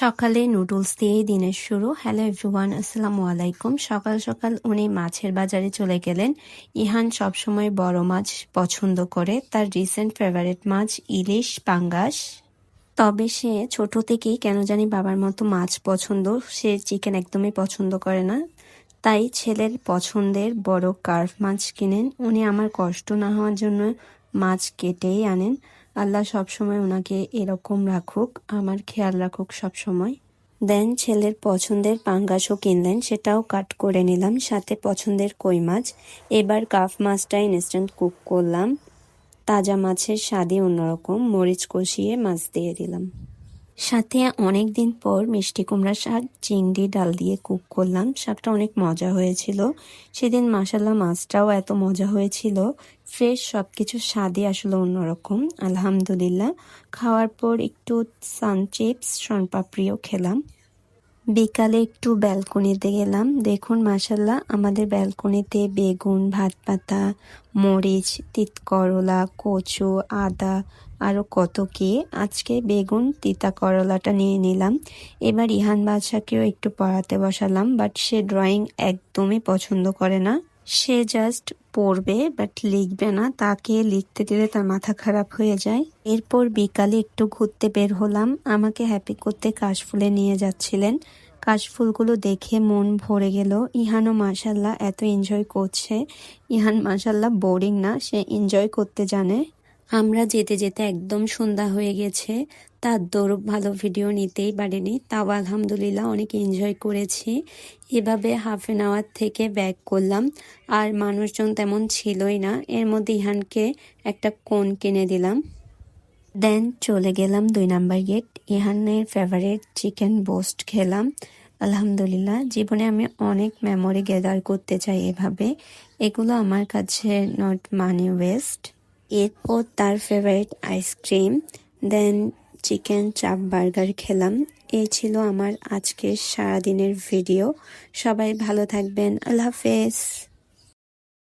সকালে নুডলস দিয়েই দিনের শুরু। হ্যালো এভরিওয়ান, আসসালামু আলাইকুম। সকাল সকাল উনি মাছের বাজারে চলে গেলেন। ইহান সবসময় বড় মাছ পছন্দ করে। তার রিসেন্ট ফেভারিট মাছ ইলিশ পাঙ্গাস। তবে সে ছোট থেকেই কেন জানি বাবার মতো মাছ পছন্দ, সে চিকেন একদমই পছন্দ করে না। তাই ছেলের পছন্দের বড় কার্ভ মাছ কিনেন। উনি আমার কষ্ট না হওয়ার জন্য মাছ কেটেই আনেন। আল্লাহ সবসময় ওনাকে এরকম রাখুক, আমার খেয়াল রাখুক সবসময়। দেন ছেলের পছন্দের পাঙ্গাসও কিনলেন, সেটাও কাট করে নিলাম, সাথে পছন্দের কই মাছ। এবার কার্ভ মাছটা ইনস্ট্যান্ট কুক করলাম। তাজা মাছের স্বাদই অন্যরকম, মরিচ কষিয়ে মাছ দিয়ে দিলাম। সাথে অনেক দিন পর মিষ্টি কুমড়া শাক চিংড়ি ডাল দিয়ে কুক করলাম। শাকটা অনেক মজা হয়েছিল সেদিন। মাশাল্লাহ মাছটাও এত মজা হয়েছিল, ফ্রেশ সবকিছুর স্বাদই আসলে অন্যরকম। আলহামদুলিল্লাহ। খাওয়ার পর একটু সান চিপস শনপাপড়িও খেলাম। বিকালে একটু ব্যালকনিতে গেলাম। দেখুন মাশাল্লাহ আমাদের ব্যালকনিতে বেগুন, ভাতপাতা, মরিচ, তিতকরলা, কচু, আদা আরও কত কি। আজকে বেগুন তিতা করলাটা নিয়ে নিলাম। এবার ইহান বাদশাকেও একটু পড়াতে বসালাম, বাট সে ড্রয়িং একদমই পছন্দ করে না। সে জাস্ট পড়বে বাট লিখবে না। তাকে লিখতে দিলে তার মাথা খারাপ হয়ে যায়। এরপর বিকালে একটু ঘুরতে বের হলাম। আমাকে হ্যাপি করতে কাশফুলে নিয়ে যাচ্ছিলেন। কাশফুলগুলো দেখে মন ভরে গেল। ইহানও মাশাল্লাহ এত এনজয় করছে। ইহান মাশাল্লাহ বোরিং না, সে এনজয় করতে জানে। আমরা যেতে যেতে একদম সন্ধ্যা হয়ে গেছে। তার দৌড় ভালো ভিডিও নিতেই পারিনি, তাও আলহামদুলিল্লাহ অনেক এনজয় করেছি। এভাবে হাফ অ্যান আওয়ার থেকে ব্যাক করলাম, আর মানুষজন তেমন ছিলই না। এর মধ্যে ইহানকে একটা কোন কিনে দিলাম। দেন চলে গেলাম 2 নাম্বার গেট। ইহানের ফেভারিট চিকেন বোস্ট খেলাম। আলহামদুলিল্লাহ, জীবনে আমি অনেক মেমোরি গ্যাদার করতে চাই এভাবে। এগুলো আমার কাছে নট মানি ওয়েস্ট। এরপর তার ফেভারিট আইসক্রিম, দেন চিকেন চাপ বার্গার খেলাম। এই ছিল আমার আজকের সারাদিনের ভিডিও। সবাই ভালো থাকবেন। আল্লাহ হাফেজ।